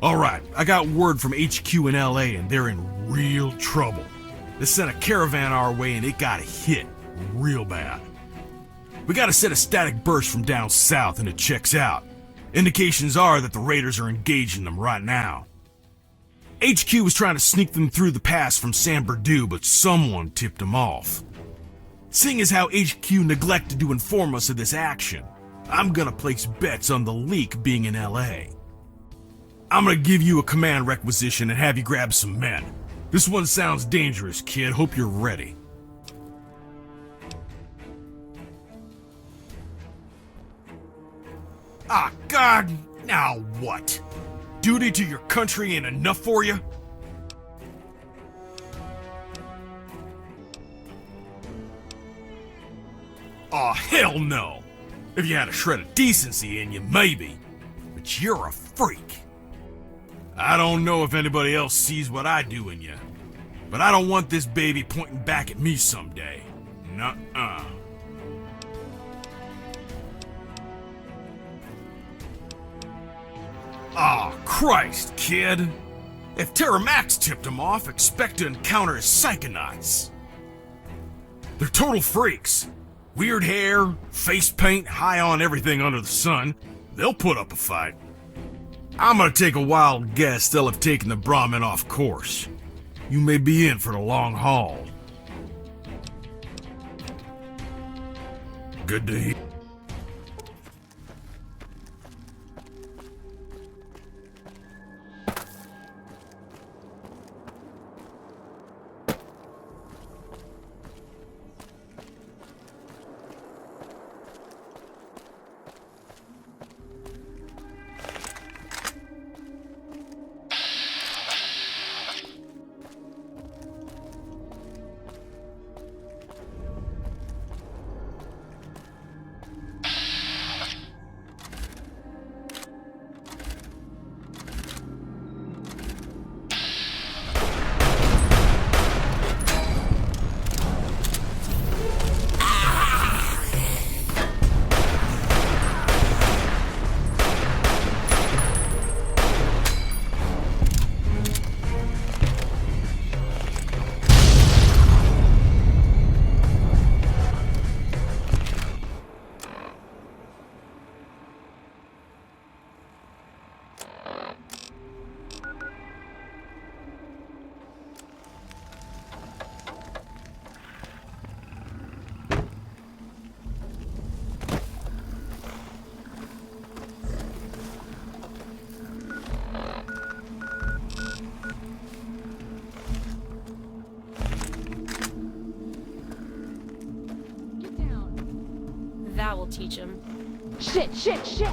Alright, I got word from HQ in LA and they're in real trouble. They sent a caravan our way and it got hit real bad. We got a set of static bursts from down south and it checks out. Indications are that the raiders are engaging them right now. HQ was trying to sneak them through the pass from San Bernardino, but someone tipped them off. Seeing as how HQ neglected to inform us of this action, I'm gonna place bets on the leak being in LA. I'm gonna give you a command requisition and have you grab some men. This one sounds dangerous, kid. Hope you're ready. Ah, God! Now what? Duty to your country ain't enough for you? Aw, hell no! If you had a shred of decency in you, maybe. But you're a freak. I don't know if anybody else sees what I do in you, but I don't want this baby pointing back at me someday. Nuh-uh. Aw, Christ, kid. If Terra Max tipped him off, expect to encounter his psychonauts. They're total freaks. Weird hair, face paint, high on everything under the sun. They'll put up a fight. I'm gonna take a wild guess they'll have taken the Brahmin off course. You may be in for the long haul. Good to hear. That will teach him. Shit, shit, shit!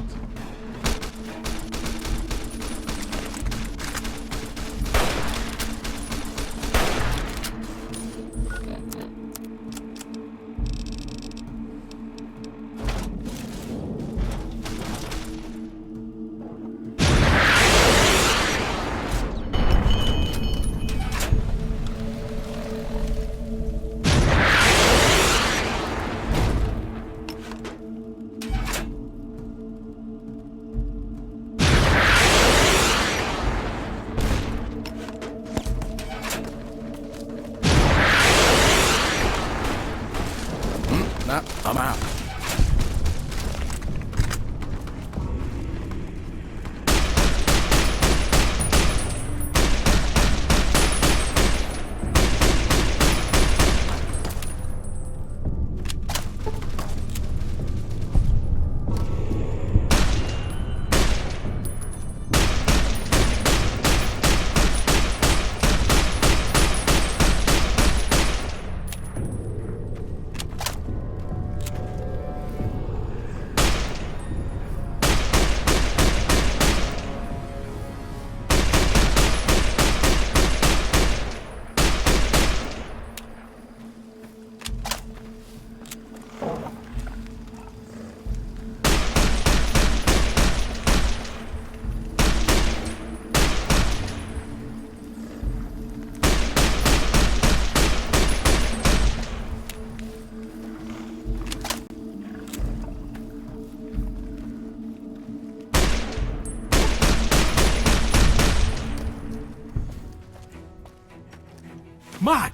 My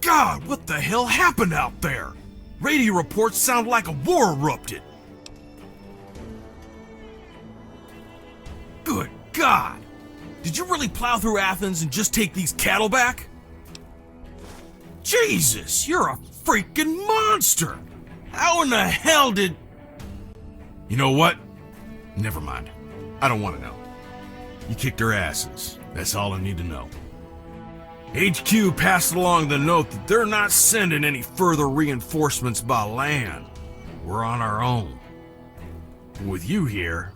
God, what the hell happened out there? Radio reports sound like a war erupted. Good God! Did you really plow through Athens and just take these cattle back? Jesus, you're a freaking monster! How in the hell did... You know what? Never mind. I don't want to know. You kicked their asses. That's all I need to know. HQ passed along the note that they're not sending any further reinforcements by land. We're on our own. With you here,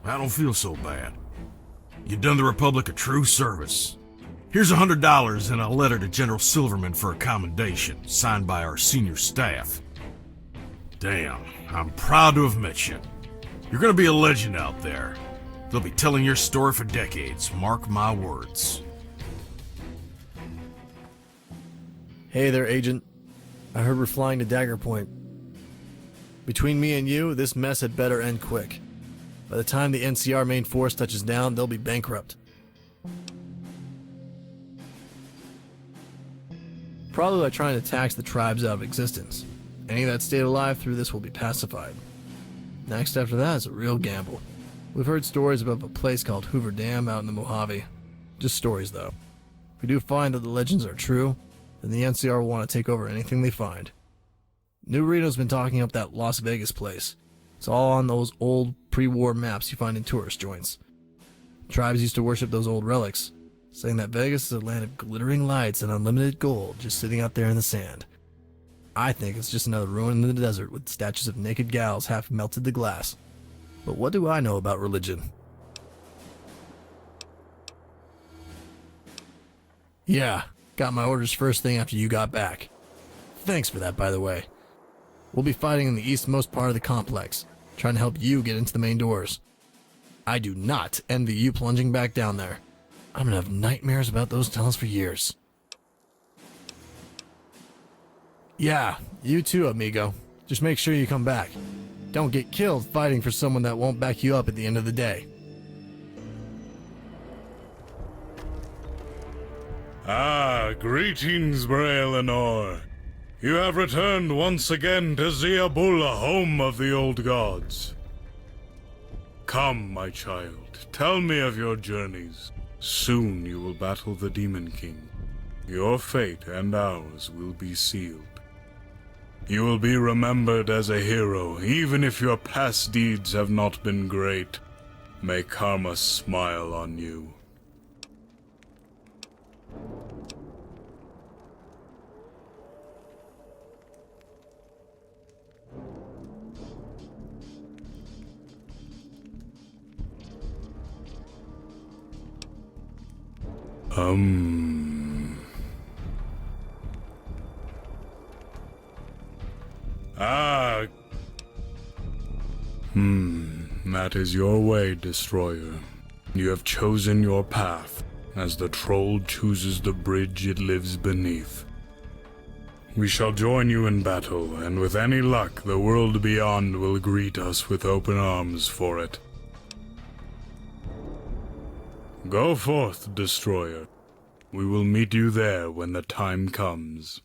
I don't feel so bad. You've done the Republic a true service. Here's $100 and a letter to General Silverman for a commendation, signed by our senior staff. Damn, I'm proud to have met you. You're gonna be a legend out there. They'll be telling your story for decades, mark my words. Hey there, Agent. I heard we're flying to Dagger Point. Between me and you, this mess had better end quick. By the time the NCR main force touches down, they'll be bankrupt. Probably by trying to tax the tribes out of existence. Any that stayed alive through this will be pacified. Next after that is a real gamble. We've heard stories about a place called Hoover Dam out in the Mojave. Just stories, though. If we do find that the legends are true, then the NCR will want to take over anything they find. New Reno's been talking up that Las Vegas place. It's all on those old pre-war maps you find in tourist joints. Tribes used to worship those old relics, saying that Vegas is a land of glittering lights and unlimited gold just sitting out there in the sand. I think it's just another ruin in the desert with statues of naked gals half melted to glass. But what do I know about religion? Yeah, got my orders first thing after you got back. Thanks for that, by the way. We'll be fighting in the eastmost part of the complex, trying to help you get into the main doors. I do not envy you plunging back down there. I'm gonna have nightmares about those tunnels for years. Yeah, you too, amigo. Just make sure you come back. Don't get killed fighting for someone that won't back you up at the end of the day. Ah, greetings, Bray Eleanor. You have returned once again to Ziabulla, home of the old gods. Come, my child, tell me of your journeys. Soon you will battle the Demon King. Your fate and ours will be sealed. You will be remembered as a hero, even if your past deeds have not been great. May karma smile on you. That is your way, Destroyer. You have chosen your path, as the troll chooses the bridge it lives beneath. We shall join you in battle, and with any luck, the world beyond will greet us with open arms for it. Go forth, Destroyer. We will meet you there when the time comes.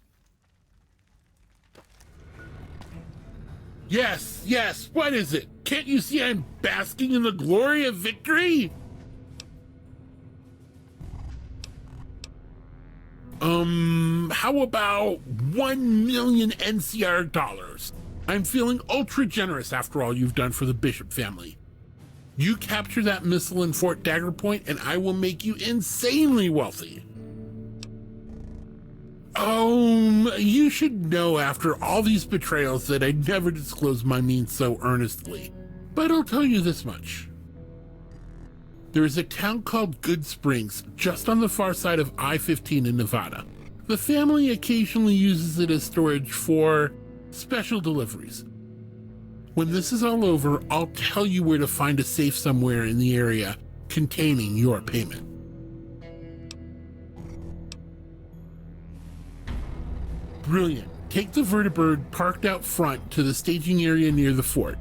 Yes, yes, what is it? Can't you see I'm basking in the glory of victory? How about 1 million NCR dollars? I'm feeling ultra generous after all you've done for the Bishop family. You capture that missile in Fort Dagger Point and I will make you insanely wealthy. You should know after all these betrayals that I'd never disclose my means so earnestly. But I'll tell you this much. There is a town called Good Springs, just on the far side of I-15 in Nevada. The family occasionally uses it as storage for special deliveries. When this is all over, I'll tell you where to find a safe somewhere in the area containing your payment. Brilliant. Take the vertibird parked out front to the staging area near the fort.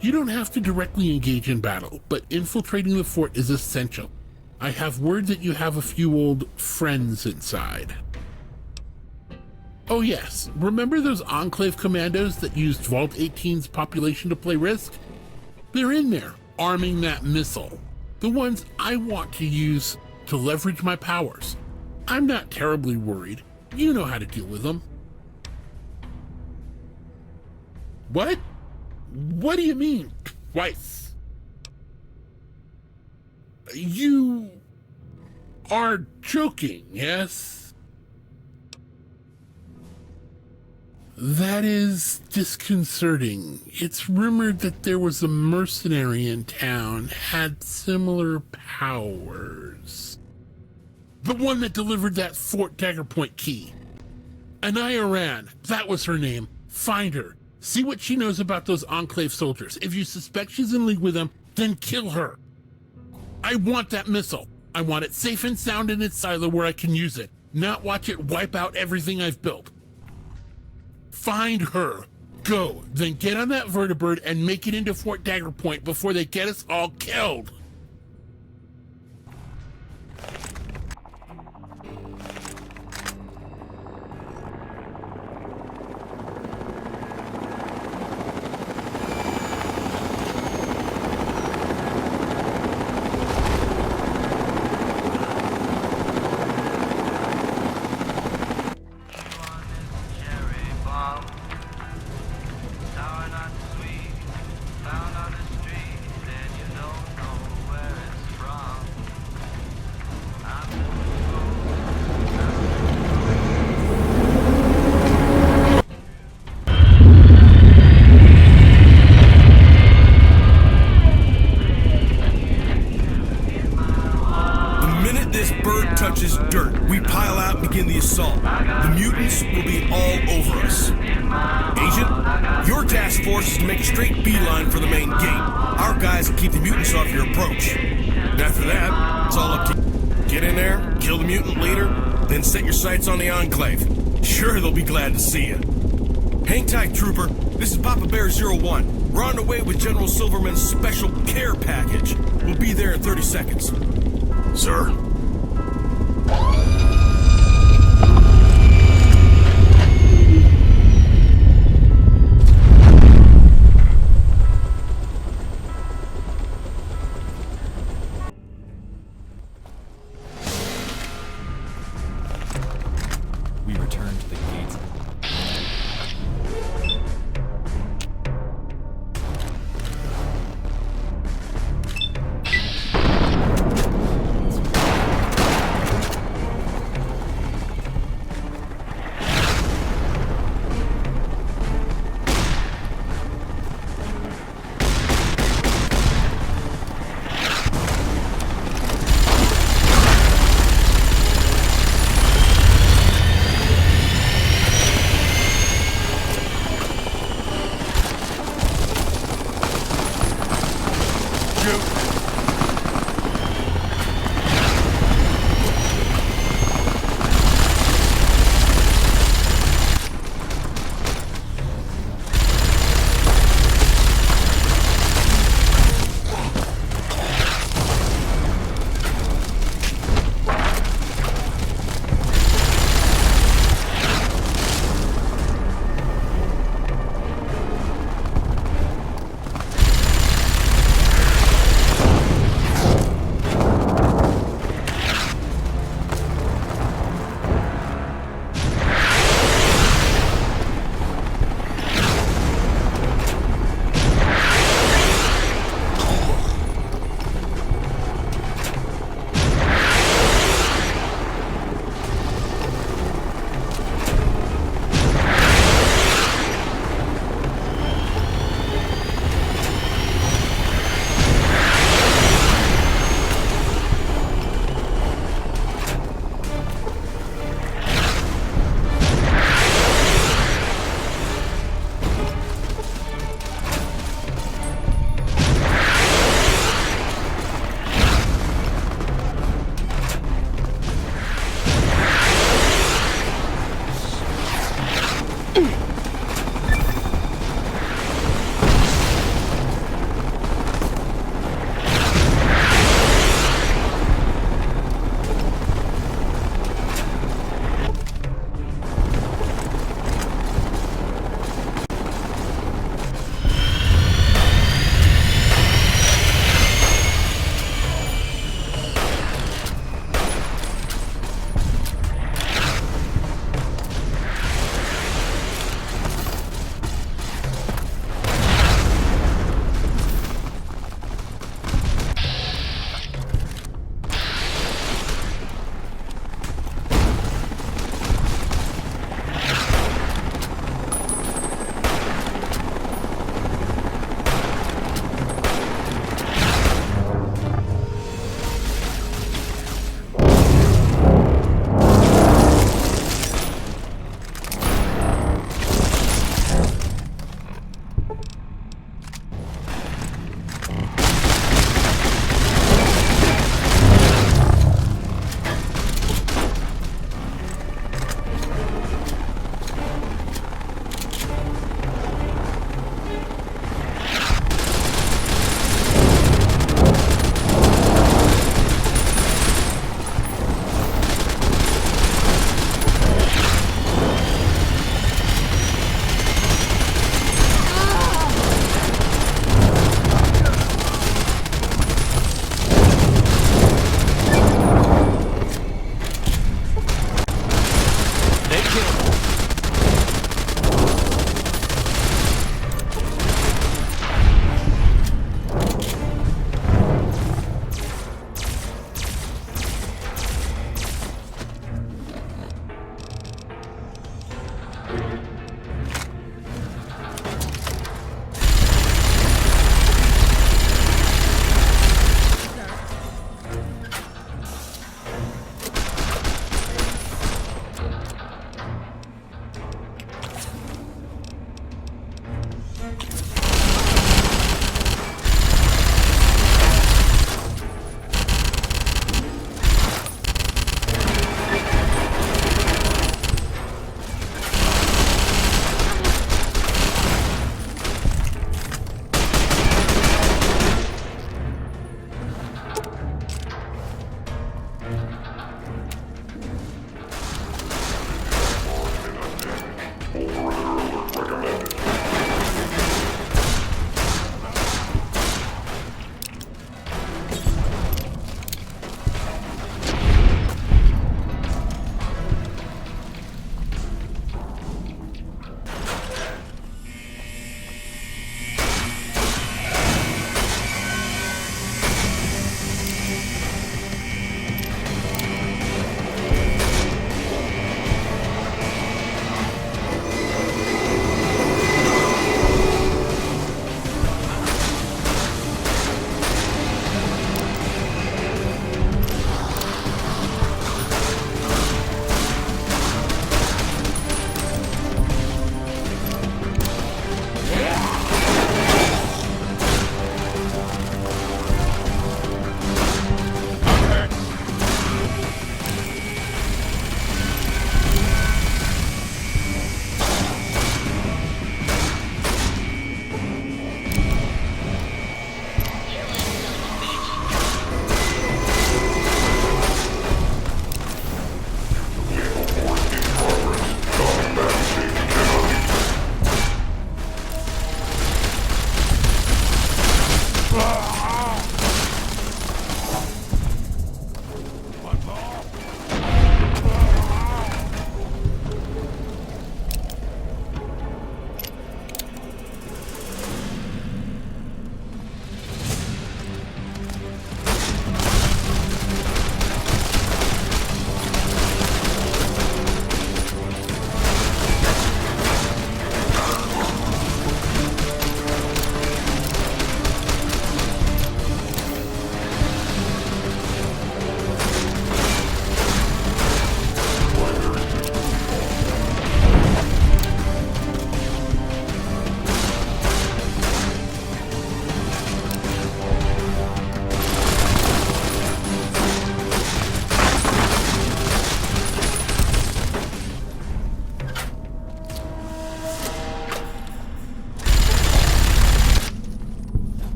You don't have to directly engage in battle, but infiltrating the fort is essential. I have word that you have a few old friends inside. Oh yes, remember those Enclave commandos that used Vault 18's population to play Risk? They're in there, arming that missile. The ones I want to use to leverage my powers. I'm not terribly worried. You know how to deal with them. What? What do you mean, twice? You are joking, yes? That is disconcerting. It's rumored that there was a mercenary in town, had similar powers. The one that delivered that Fort Dagger Point key. Anaya Ran, that was her name. Find her. See what she knows about those Enclave soldiers. If you suspect she's in league with them, then kill her. I want that missile. I want it safe and sound in its silo where I can use it, not watch it wipe out everything I've built. Find her. Go. Then get on that vertibird and make it into Fort Dagger Point before they get us all killed. touches dirt, we pile out and begin the assault. The mutants will be all over us. Agent, your task force is to make a straight beeline for the main gate. Our guys will keep the mutants off your approach. And after that, it's all up to you. Get in there, kill the mutant leader, then set your sights on the Enclave. Sure, they'll be glad to see you. Hang tight, Trooper. This is Papa Bear 01. We're on the way with General Silverman's special care package. We'll be there in 30 seconds. Sir? We return to the gates.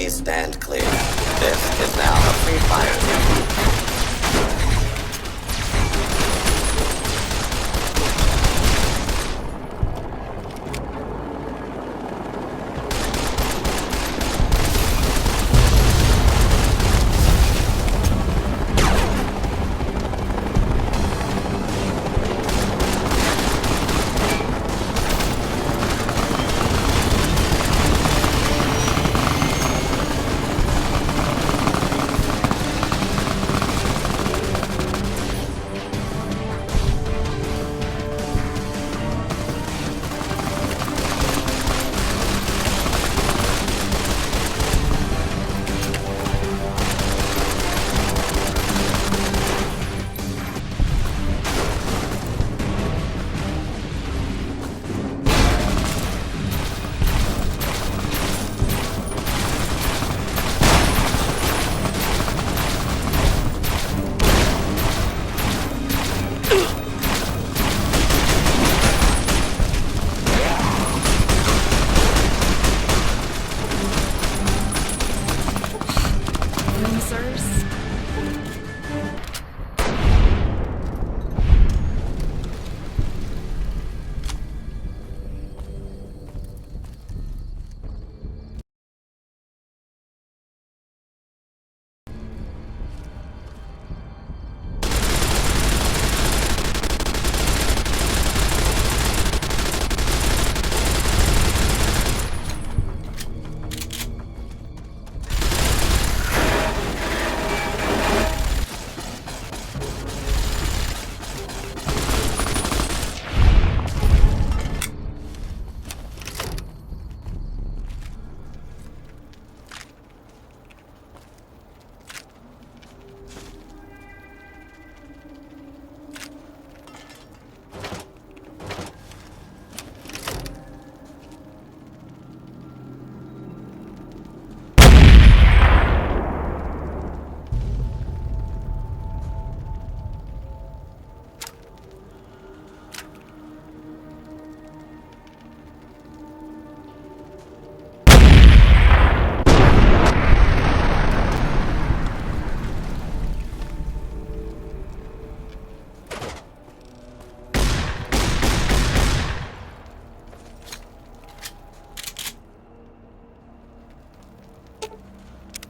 Please stand clear. This is now a free fire zone.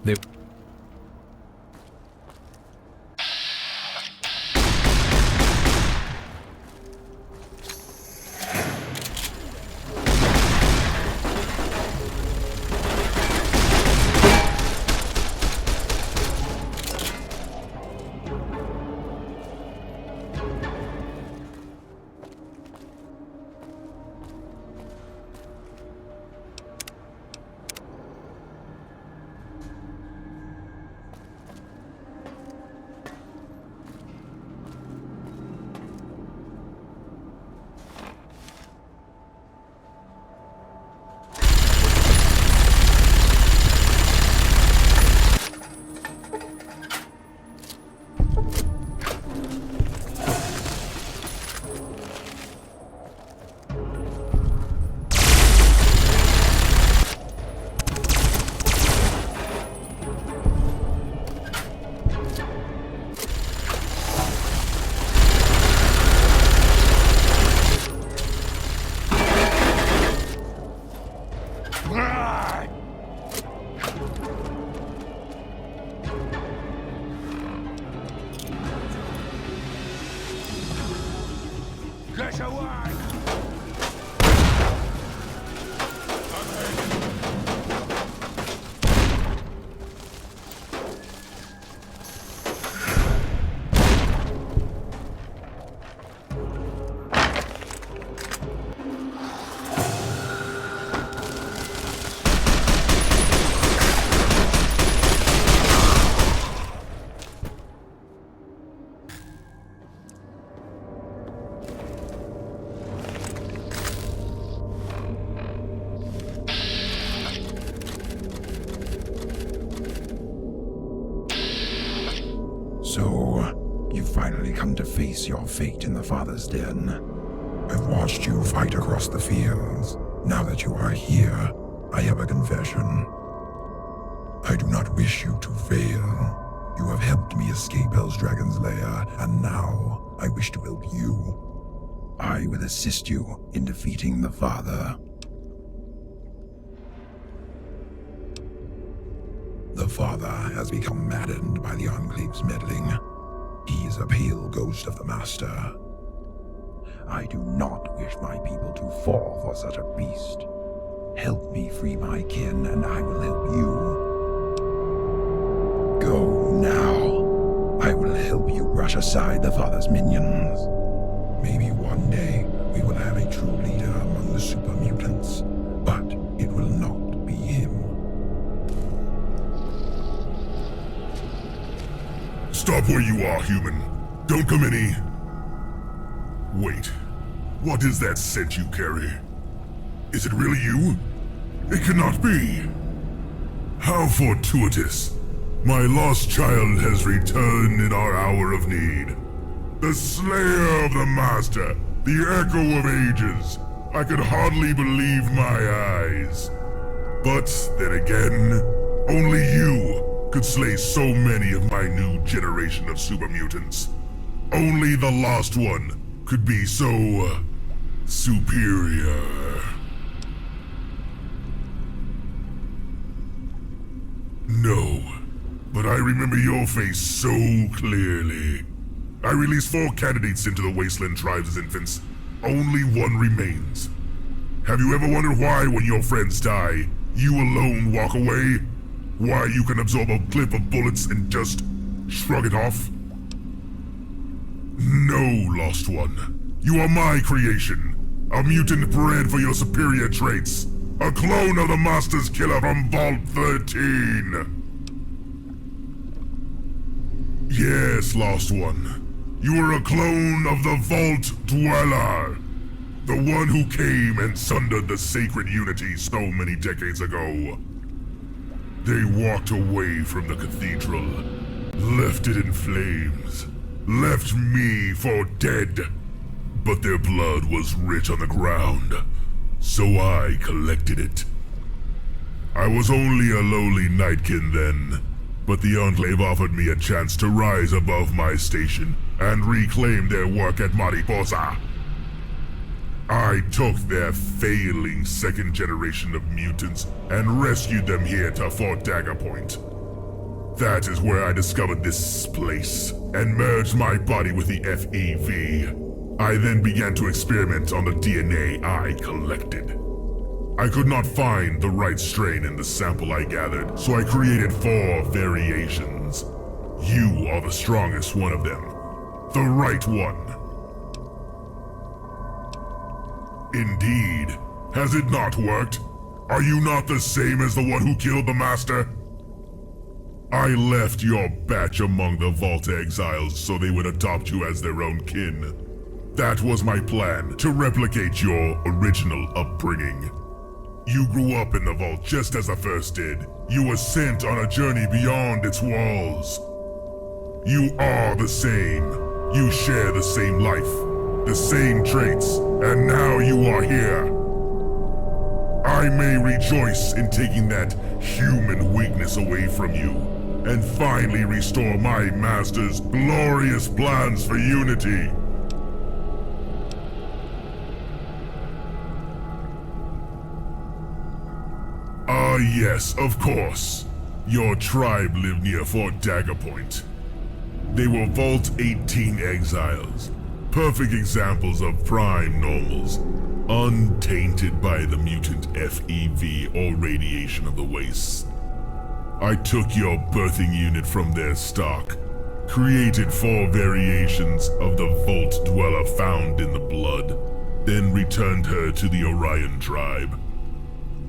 They So, you finally come to face your fate in the Father's Den. I've watched you fight across the fields. Now that you are here, I have a confession. I do not wish you to fail. You have helped me escape Hell's Dragon's lair, and now I wish to help you. I will assist you in defeating the Father. The Father has become maddened by the Enclave's meddling. He is a pale ghost of the Master. I do not wish my people to fall for such a beast. Help me free my kin, and I will help you. Go now. I will help you brush aside the Father's minions. Maybe one day we will have a true leader among the super mutants, but it will not be him. Stop where you are, human. Don't come any... Wait. What is that scent you carry? Is it really you? It cannot be. How fortuitous. My lost child has returned in our hour of need. The Slayer of the Master, the Echo of Ages. I could hardly believe my eyes. But then again, only you could slay so many of my new generation of super mutants. Only the lost one could be so... superior. No, but I remember your face so clearly. I released 4 candidates into the Wasteland tribes as infants. Only one remains. Have you ever wondered why, when your friends die, you alone walk away? Why you can absorb a clip of bullets and just shrug it off? No, Lost One. You are my creation. A mutant bred for your superior traits. A clone of the Master's killer from Vault 13. Yes, Lost One. You are a clone of the Vault Dweller. The one who came and sundered the sacred unity so many decades ago. They walked away from the cathedral, left it in flames, left me for dead. But their blood was rich on the ground, so I collected it. I was only a lowly nightkin then, but the Enclave offered me a chance to rise above my station and reclaim their work at Mariposa. I took their failing second generation of mutants and rescued them here to Fort Dagger Point. That is where I discovered this place and merged my body with the FEV. I then began to experiment on the DNA I collected. I could not find the right strain in the sample I gathered, so I created 4 variations. You are the strongest one of them. The right one. Indeed. Has it not worked? Are you not the same as the one who killed the Master? I left your batch among the Vault exiles so they would adopt you as their own kin. That was my plan, to replicate your original upbringing. You grew up in the Vault just as the First did. You were sent on a journey beyond its walls. You are the same. You share the same life, the same traits, and now you are here. I may rejoice in taking that human weakness away from you, and finally restore my master's glorious plans for unity. Ah, yes, of course. Your tribe lived near Fort Dagger Point. They were Vault 18 exiles, perfect examples of prime normals, untainted by the mutant FEV or radiation of the wastes. I took your birthing unit from their stock, created 4 variations of the Vault Dweller found in the blood, then returned her to the Orion tribe.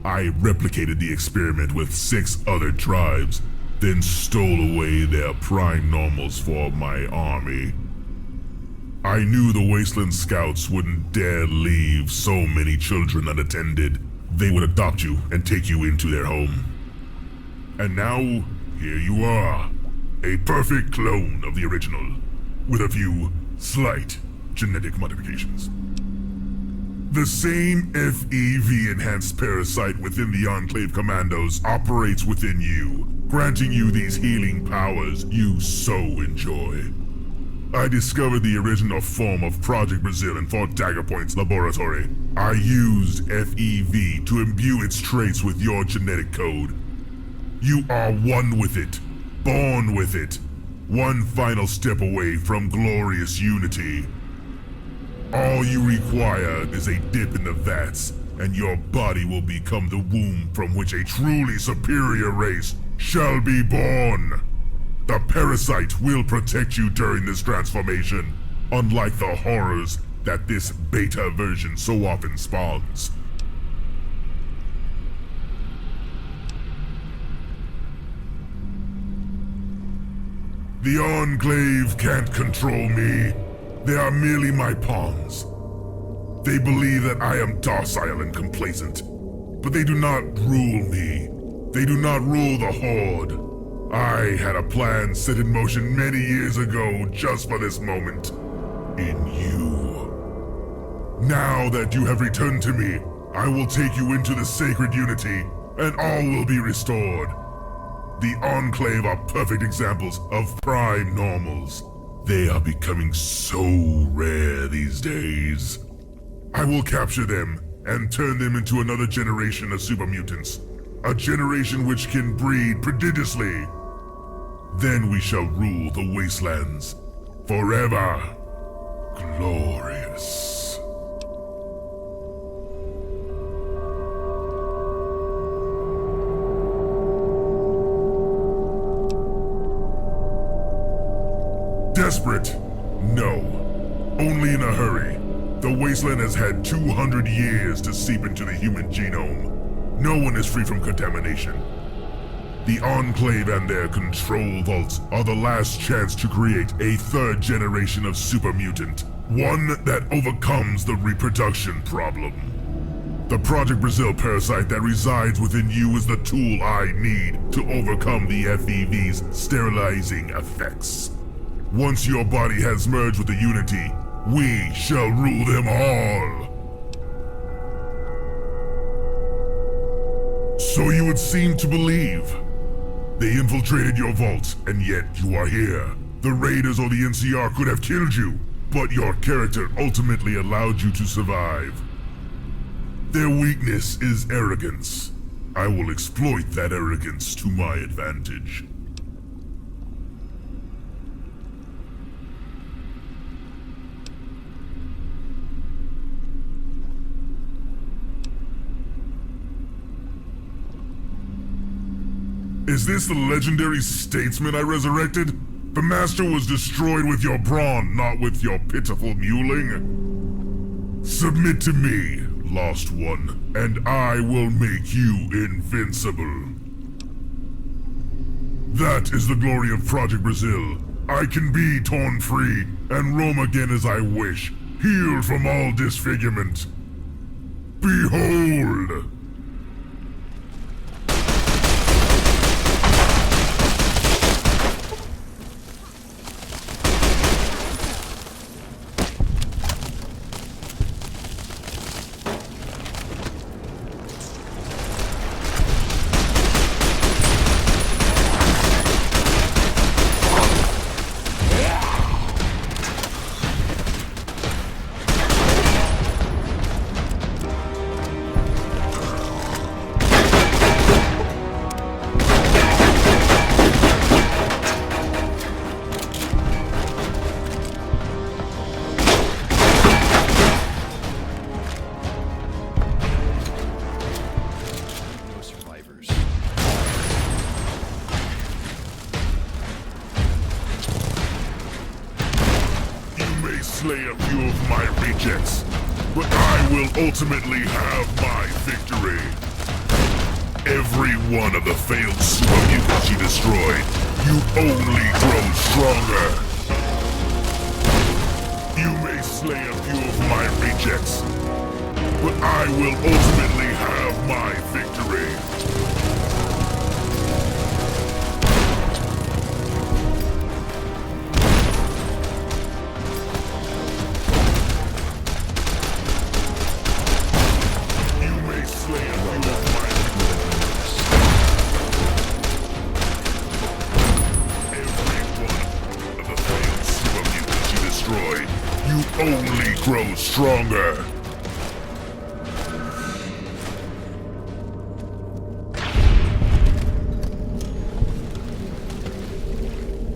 I replicated the experiment with 6 other tribes, then stole away their prime normals for my army. I knew the Wasteland Scouts wouldn't dare leave so many children unattended. They would adopt you and take you into their home. And now, here you are, a perfect clone of the original, with a few slight genetic modifications. The same FEV-enhanced parasite within the Enclave Commandos operates within you, granting you these healing powers you so enjoy. I discovered the original form of Project Brazil in Fort Daggerpoint's laboratory. I used FEV to imbue its traits with your genetic code. You are one with it, born with it, one final step away from glorious unity. All you require is a dip in the vats, and your body will become the womb from which a truly superior race shall be born. The parasite will protect you during this transformation, unlike the horrors that this beta version so often spawns. The Enclave can't control me. They are merely my pawns. They believe that I am docile and complacent, but they do not rule me. They do not rule the Horde. I had a plan set in motion many years ago just for this moment. In you. Now that you have returned to me, I will take you into the sacred unity, and all will be restored. The Enclave are perfect examples of prime normals. They are becoming so rare these days. I will capture them and turn them into another generation of super mutants. A generation which can breed prodigiously. Then we shall rule the wastelands forever. Glorious. Desperate? No. Only in a hurry. The wasteland has had 200 years to seep into the human genome. No one is free from contamination. The Enclave and their control vaults are the last chance to create a third generation of super mutant. One that overcomes the reproduction problem. The Project Brazil parasite that resides within you is the tool I need to overcome the FEV's sterilizing effects. Once your body has merged with the Unity, we shall rule them all. So you would seem to believe. They infiltrated your vault, and yet you are here. The Raiders or the NCR could have killed you, but your character ultimately allowed you to survive. Their weakness is arrogance. I will exploit that arrogance to my advantage. Is this the legendary statesman I resurrected? The Master was destroyed with your brawn, not with your pitiful mewling. Submit to me, Lost One, and I will make you invincible. That is the glory of Project Brazil. I can be torn free and roam again as I wish, healed from all disfigurement. Behold! Slay a few of my rejects, but I will ultimately have my victory. Every one of the failed super mutants you destroyed, you only grow stronger. You may slay a few of my rejects, but I will ultimately have my victory. only grows stronger.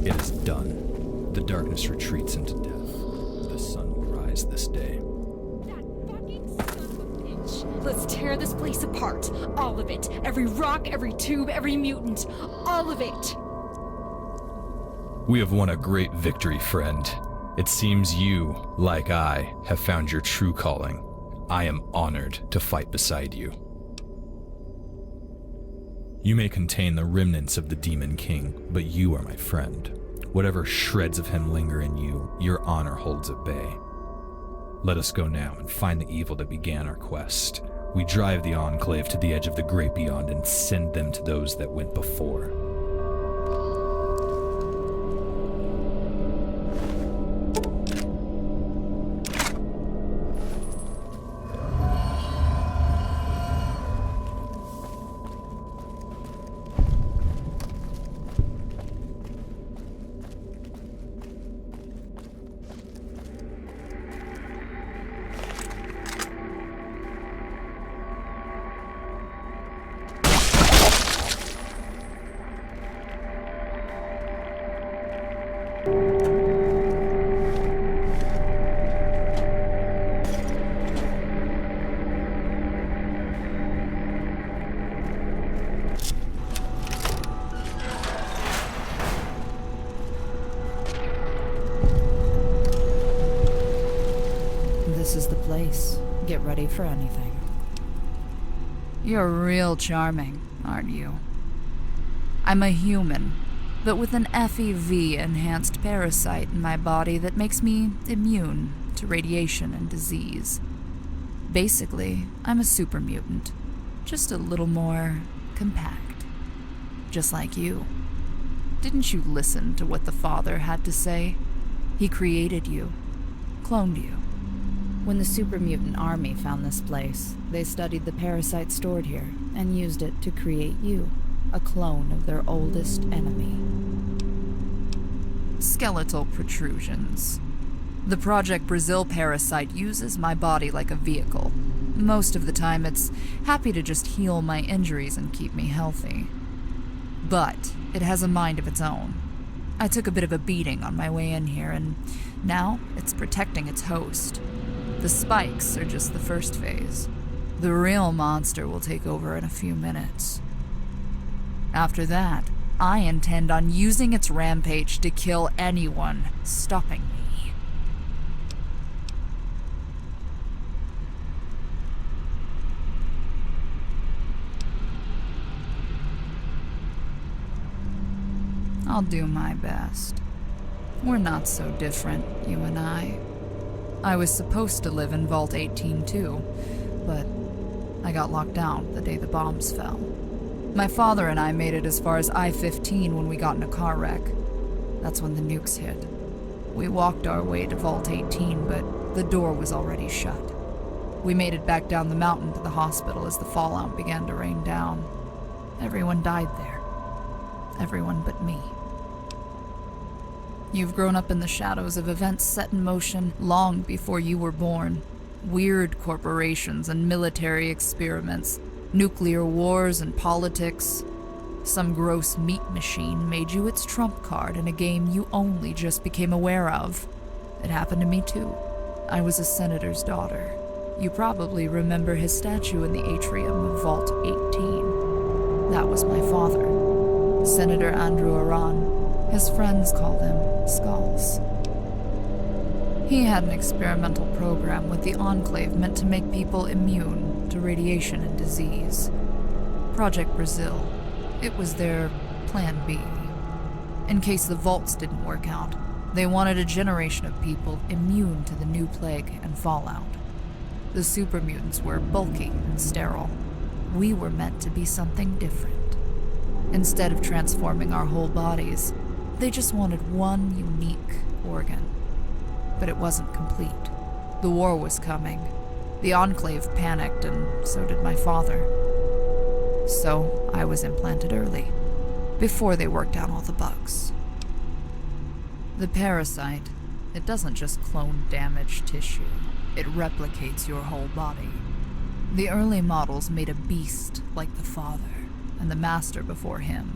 It is done. The darkness retreats into death. The sun will rise this day. That fucking son of a bitch. Let's tear this place apart. All of it. Every rock, every tube, every mutant. All of it. We have won a great victory, friend. It seems you, like I, have found your true calling. I am honored to fight beside you. You may contain the remnants of the Demon King, but you are my friend. Whatever shreds of him linger in you, your honor holds at bay. Let us go now and find the evil that began our quest. We drive the Enclave to the edge of the great beyond and send them to those that went before. This is the place. Get ready for anything. You're real charming, aren't you? I'm a human, but with an FEV-enhanced parasite in my body that makes me immune to radiation and disease. Basically, I'm a super mutant, just a little more compact. Just like you. Didn't you listen to what the Father had to say? He created you, cloned you. When the super mutant army found this place, they studied the parasite stored here and used it to create you, a clone of their oldest enemy. Skeletal protrusions. The Project Brazil parasite uses my body like a vehicle. Most of the time, it's happy to just heal my injuries and keep me healthy. But it has a mind of its own. I took a bit of a beating on my way in here, and now it's protecting its host. The spikes are just the first phase. The real monster will take over in a few minutes. After that, I intend on using its rampage to kill anyone stopping me. I'll do my best. We're not so different, you and I. I was supposed to live in Vault 18 too, but I got locked down the day the bombs fell. My father and I made it as far as I-15 when we got in a car wreck. That's when the nukes hit. We walked our way to Vault 18, but the door was already shut. We made it back down the mountain to the hospital as the fallout began to rain down. Everyone died there. Everyone but me. You've grown up in the shadows of events set in motion long before you were born. Weird corporations and military experiments, nuclear wars and politics. Some gross meat machine made you its trump card in a game you only just became aware of. It happened to me too. I was a senator's daughter. You probably remember his statue in the atrium of Vault 18. That was my father, Senator Andrew Aran. His friends called him Skulls. He had an experimental program with the Enclave meant to make people immune to radiation and disease. Project Brazil. It was their Plan B. In case the vaults didn't work out, they wanted a generation of people immune to the new plague and fallout. The super mutants were bulky and sterile. We were meant to be something different. Instead of transforming our whole bodies, they just wanted one unique organ. But it wasn't complete. The war was coming. The Enclave panicked, and so did my father. So I was implanted early, before they worked out all the bugs. The parasite, It doesn't just clone damaged tissue. It replicates your whole body. The early models made a beast like the father, and the master before him.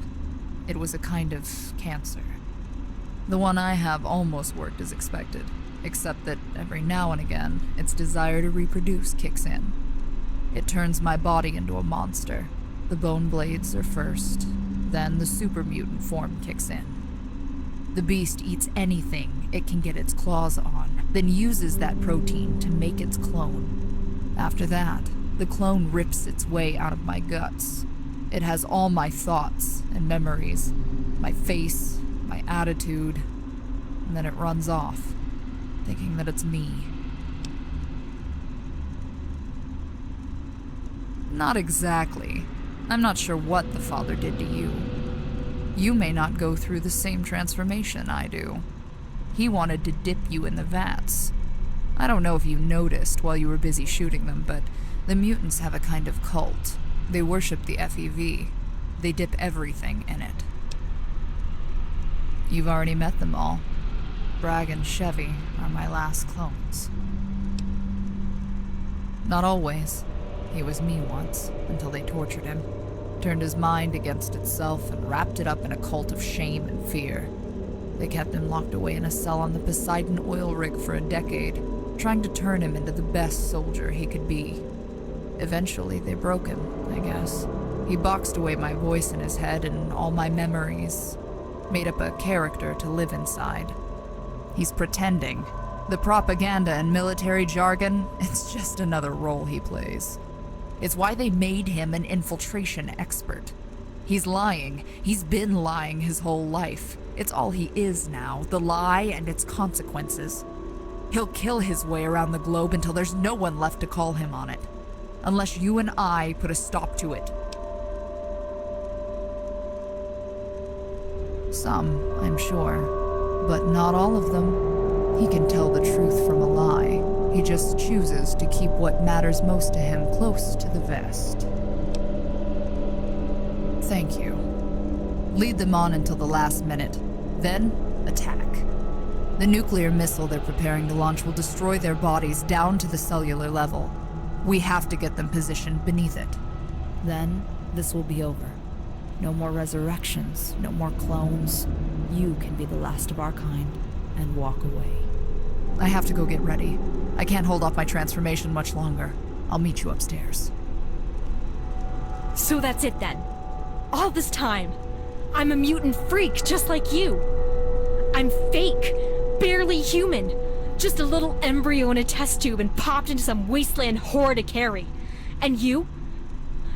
It was a kind of cancer. The one I have almost worked as expected, except that every now and again, its desire to reproduce kicks in. It turns my body into a monster. The bone blades are first, then the super mutant form kicks in. The beast eats anything it can get its claws on, then uses that protein to make its clone. After that, the clone rips its way out of my guts. It has all my thoughts and memories, my face, my attitude, and then it runs off, thinking that it's me. Not exactly. I'm not sure what the father did to you. You may not go through the same transformation I do. He wanted to dip you in the vats. I don't know if you noticed while you were busy shooting them, but the mutants have a kind of cult. They worship the FEV. They dip everything in it. You've already met them all. Bragg and Chevy are my last clones. Not always. He was me once, until they tortured him. Turned his mind against itself and wrapped it up in a cult of shame and fear. They kept him locked away in a cell on the Poseidon oil rig for a decade, trying to turn him into the best soldier he could be. Eventually, they broke him, I guess. He boxed away my voice in his head and all my memories, made up a character to live inside. He's pretending. The propaganda and military jargon, it's just another role he plays. It's why they made him an infiltration expert. He's lying. He's been lying his whole life. It's all he is now, the lie and its consequences. He'll kill his way around the globe until there's no one left to call him on it. Unless you and I put a stop to it. Some, I'm sure, but not all of them. He can tell the truth from a lie. He just chooses to keep what matters most to him close to the vest. Thank you. Lead them on until the last minute. Then, attack. The nuclear missile they're preparing to launch will destroy their bodies down to the cellular level. We have to get them positioned beneath it. Then, this will be over. No more resurrections, no more clones. You can be the last of our kind and walk away. I have to go get ready. I can't hold off my transformation much longer. I'll meet you upstairs. So that's it then. All this time, I'm a mutant freak just like you. I'm fake, barely human. Just a little embryo in a test tube and popped into some wasteland horror to carry. And you?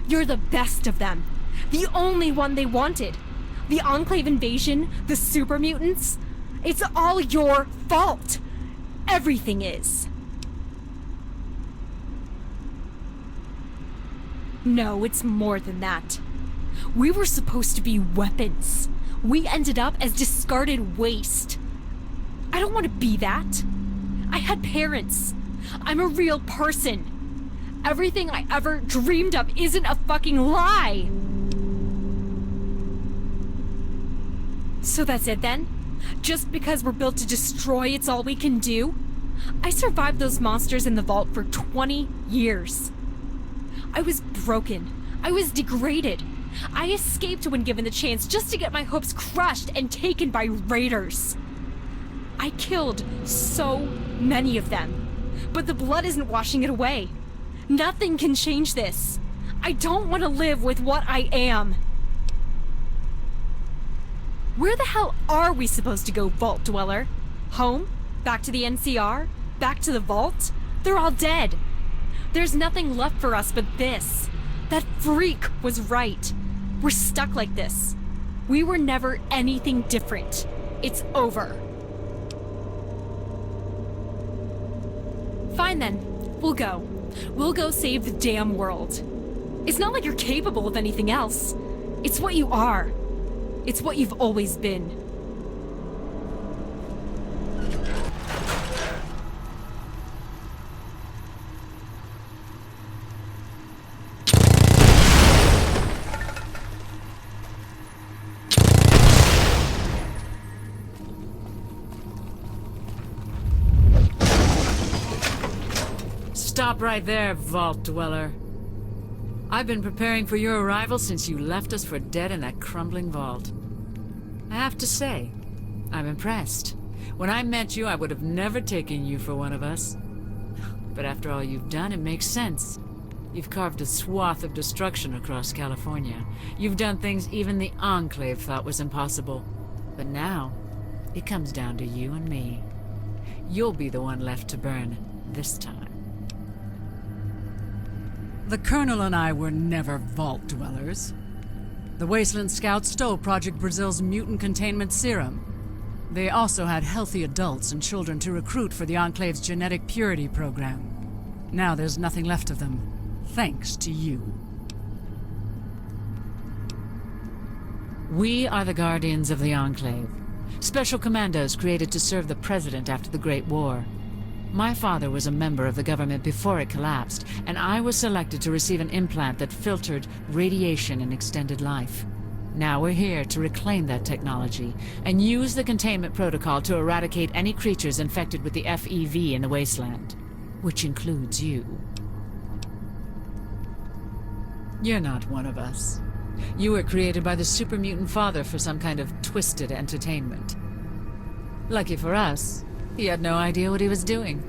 You're the best of them. The only one they wanted. The Enclave invasion, the super mutants. It's all your fault. Everything is. No, it's more than that. We were supposed to be weapons. We ended up as discarded waste. I don't want to be that. I had parents. I'm a real person. Everything I ever dreamed of isn't a fucking lie. So that's it then? Just because we're built to destroy, it's all we can do? I survived those monsters in the vault for 20 years. I was broken. I was degraded. I escaped when given the chance just to get my hopes crushed and taken by raiders. I killed so many of them, but the blood isn't washing it away. Nothing can change this. I don't want to live with what I am. Where the hell are we supposed to go, Vault Dweller? Home? Back to the NCR? Back to the Vault? They're all dead. There's nothing left for us but this. That freak was right. We're stuck like this. We were never anything different. It's over. Fine then. We'll go. We'll go save the damn world. It's not like you're capable of anything else. It's what you are. It's what you've always been. Stop right there, Vault Dweller. I've been preparing for your arrival since you left us for dead in that crumbling vault. I have to say, I'm impressed. When I met you, I would have never taken you for one of us. But after all you've done, it makes sense. You've carved a swath of destruction across California. You've done things even the Enclave thought was impossible. But now, it comes down to you and me. You'll be the one left to burn this time. The Colonel and I were never Vault Dwellers. The Wasteland Scouts stole Project Brazil's mutant containment serum. They also had healthy adults and children to recruit for the Enclave's genetic purity program. Now there's nothing left of them, thanks to you. We are the Guardians of the Enclave. Special commandos created to serve the President after the Great War. My father was a member of the government before it collapsed, and I was selected to receive an implant that filtered radiation and extended life. Now we're here to reclaim that technology and use the containment protocol to eradicate any creatures infected with the FEV in the wasteland, which includes you. You're not one of us. You were created by the super mutant father for some kind of twisted entertainment. Lucky for us, he had no idea what he was doing.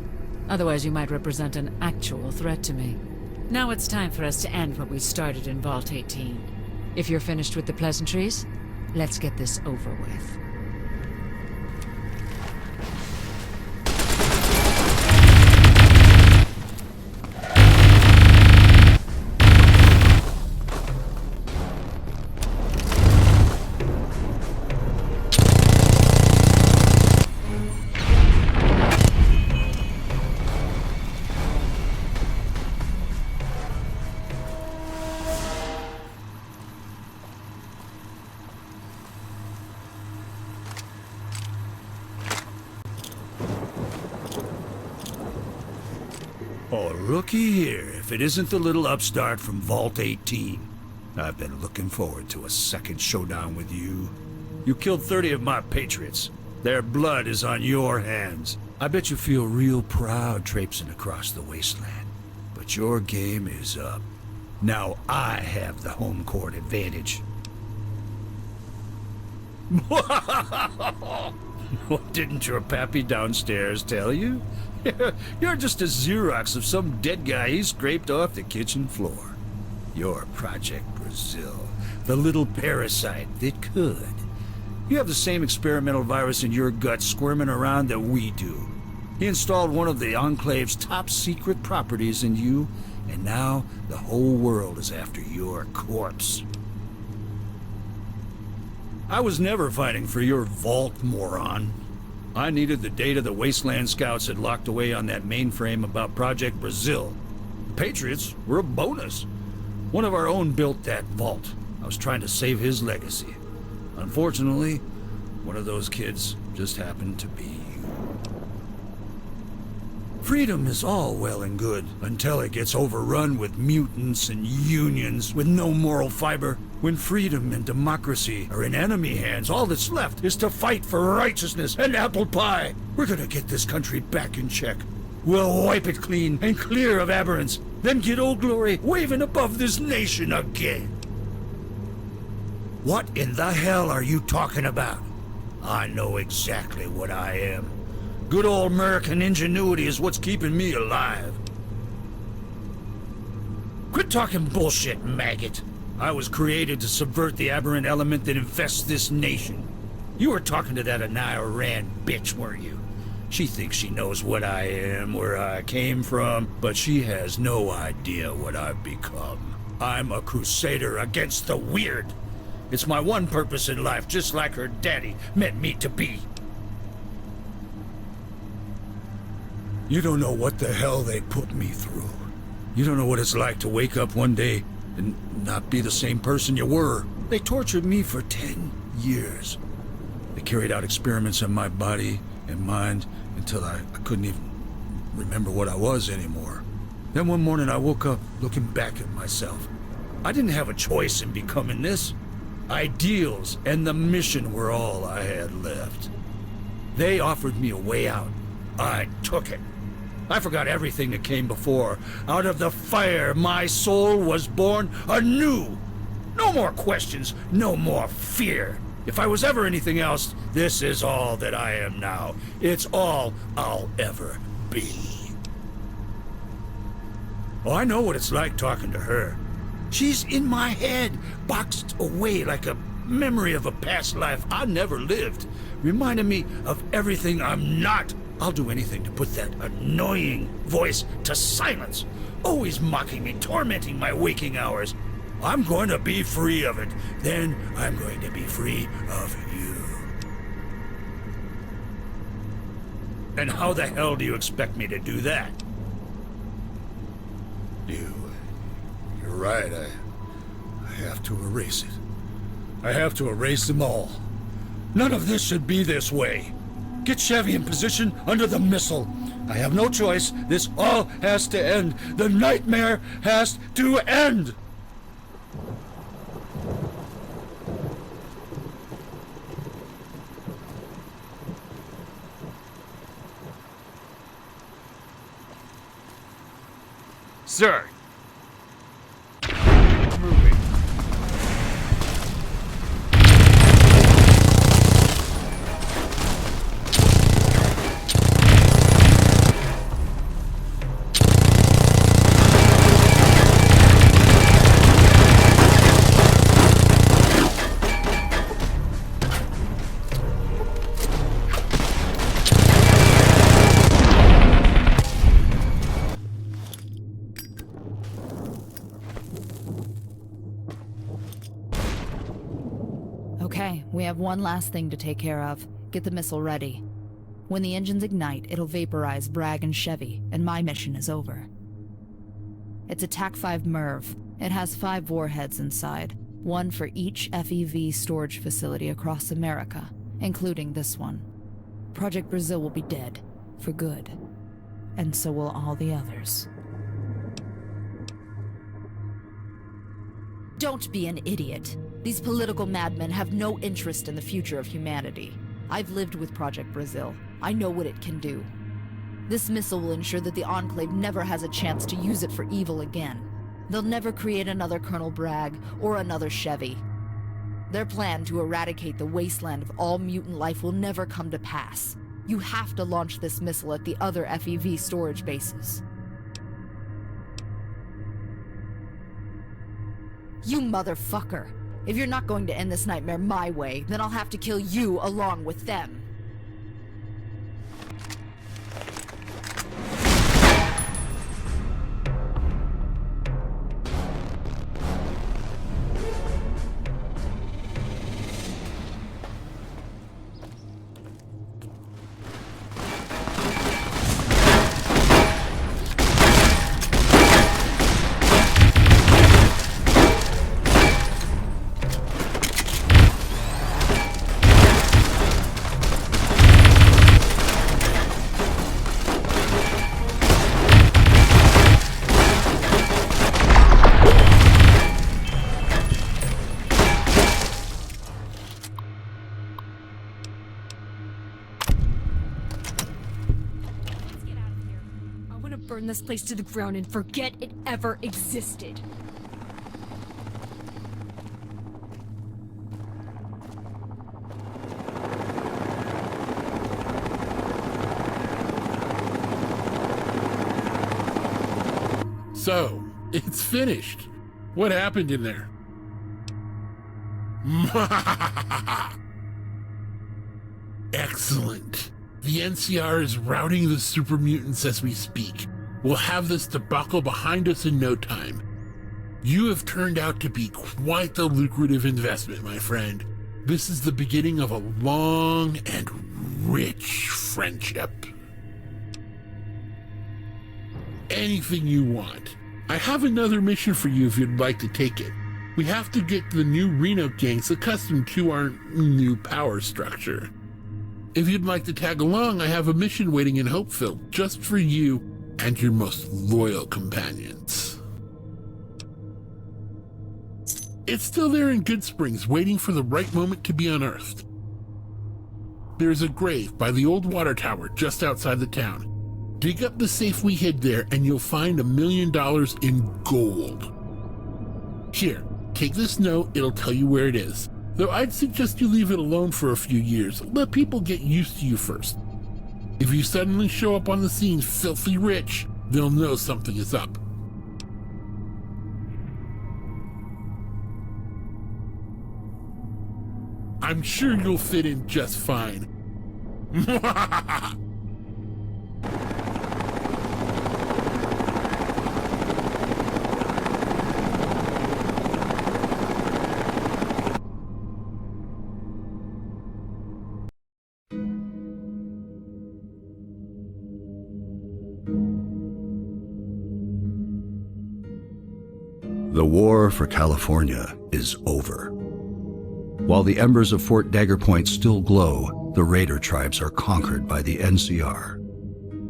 Otherwise you might represent an actual threat to me. Now it's time for us to end what we started in Vault 18. If you're finished with the pleasantries, let's get this over with. Oh, looky here, if it isn't the little upstart from Vault 18. I've been looking forward to a second showdown with you. You killed 30 of my patriots. Their blood is on your hands. I bet you feel real proud traipsing across the wasteland. But your game is up. Now I have the home court advantage. What didn't your pappy downstairs tell you? You're just a Xerox of some dead guy he scraped off the kitchen floor. You're Project Brazil, the little parasite that could. You have the same experimental virus in your gut squirming around that we do. He installed one of the Enclave's top secret properties in you, and now the whole world is after your corpse. I was never fighting for your vault, moron. I needed the data the Wasteland Scouts had locked away on that mainframe about Project Brazil. The Patriots were a bonus. One of our own built that vault. I was trying to save his legacy. Unfortunately, one of those kids just happened to be you. Freedom is all well and good until it gets overrun with mutants and unions with no moral fiber. When freedom and democracy are in enemy hands, all that's left is to fight for righteousness and apple pie. We're gonna get this country back in check. We'll wipe it clean and clear of aberrants, then get Old Glory waving above this nation again. What in the hell are you talking about? I know exactly what I am. Good old American ingenuity is what's keeping me alive. Quit talking bullshit, maggot. I was created to subvert the aberrant element that infests this nation. You were talking to that Anaya Rand bitch, weren't you? She thinks she knows what I am, where I came from, but she has no idea what I've become. I'm a crusader against the weird. It's my one purpose in life, just like her daddy meant me to be. You don't know what the hell they put me through. You don't know what it's like to wake up one day and not be the same person you were. They tortured me for 10 years. They carried out experiments on my body and mind until I couldn't even remember what I was anymore. Then one morning I woke up looking back at myself. I didn't have a choice in becoming this. Ideals and the mission were all I had left. They offered me a way out. I took it. I forgot everything that came before. Out of the fire, my soul was born anew. No more questions, no more fear. If I was ever anything else, this is all that I am now. It's all I'll ever be. Oh, I know what it's like talking to her. She's in my head, boxed away like a memory of a past life I never lived, reminding me of everything I'm not. I'll do anything to put that annoying voice to silence, always mocking me, tormenting my waking hours. I'm going to be free of it. Then I'm going to be free of you. And how the hell do you expect me to do that? You're right. I have to erase it. I have to erase them all. None of this should be this way. Get Chevy in position under the missile. I have no choice. This all has to end. The nightmare has to end. Sir, Okay, we have one last thing to take care of. Get the missile ready. When the engines ignite, it'll vaporize Bragg and Chevy, and my mission is over. It's a TAC-5 MIRV. It has 5 warheads inside, one for each FEV storage facility across America, including this one. Project Brazil will be dead, for good. And so will all the others. Don't be an idiot. These political madmen have no interest in the future of humanity. I've lived with Project Brazil. I know what it can do. This missile will ensure that the Enclave never has a chance to use it for evil again. They'll never create another Colonel Bragg or another Chevy. Their plan to eradicate the wasteland of all mutant life will never come to pass. You have to launch this missile at the other FEV storage bases. You motherfucker! If you're not going to end this nightmare my way, then I'll have to kill you along with them. Burn this place to the ground and forget it ever existed. So, it's finished. What happened in there? Excellent. The NCR is routing the super mutants as we speak. We'll have this debacle behind us in no time. You have turned out to be quite the lucrative investment, my friend. This is the beginning of a long and rich friendship. Anything you want. I have another mission for you if you'd like to take it. We have to get the new Reno gangs accustomed to our new power structure. If you'd like to tag along, I have a mission waiting in Hopeville just for you and your most loyal companions. It's still there in Good Springs, waiting for the right moment to be unearthed. There's a grave by the old water tower just outside the town. Dig up the safe we hid there and you'll find $1 million in gold. Here, take this note, it'll tell you where it is. Though I'd suggest you leave it alone for a few years. Let people get used to you first. If you suddenly show up on the scene filthy rich, they'll know something is up. I'm sure you'll fit in just fine. The war for California is over. While the embers of Fort Dagger Point still glow, the raider tribes are conquered by the NCR.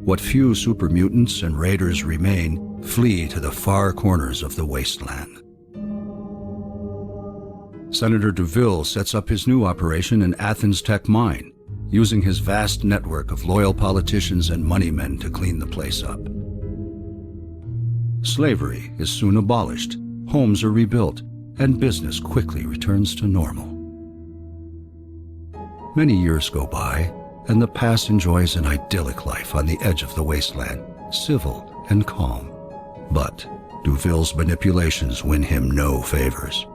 What few super mutants and raiders remain flee to the far corners of the wasteland. Senator DeVille sets up his new operation in Athens Tech Mine, using his vast network of loyal politicians and moneymen to clean the place up. Slavery is soon abolished, homes are rebuilt, and business quickly returns to normal. Many years go by, and the pass enjoys an idyllic life on the edge of the wasteland, civil and calm. But Duville's manipulations win him no favors.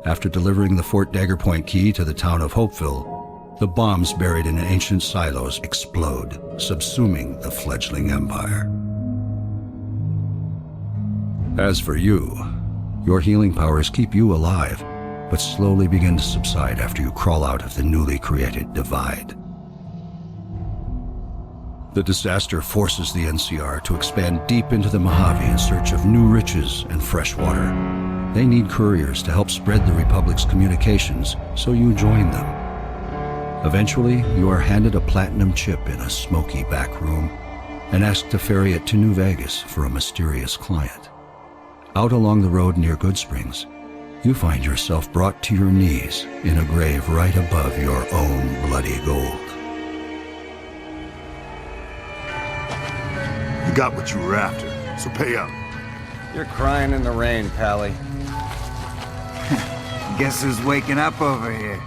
After delivering the Fort Dagger Point key to the town of Hopeville, the bombs buried in ancient silos explode, subsuming the fledgling empire. As for you, your healing powers keep you alive, but slowly begin to subside after you crawl out of the newly created divide. The disaster forces the NCR to expand deep into the Mojave in search of new riches and fresh water. They need couriers to help spread the Republic's communications, so you join them. Eventually, you are handed a platinum chip in a smoky back room and asked to ferry it to New Vegas for a mysterious client. Out along the road near Good Springs, you find yourself brought to your knees in a grave right above your own bloody gold. You got what you were after, so pay up. You're crying in the rain, Pally. Guess who's waking up over here?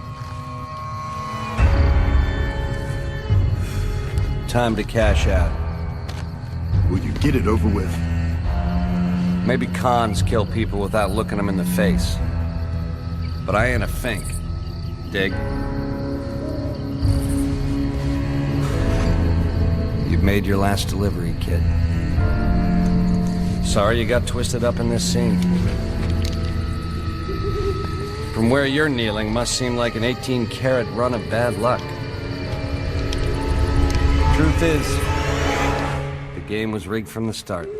Time to cash out. Will you get it over with? Maybe cons kill people without looking them in the face. But I ain't a fink. Dig? You've made your last delivery, kid. Sorry you got twisted up in this scene. From where you're kneeling must seem like an 18-carat run of bad luck. Truth is, the game was rigged from the start.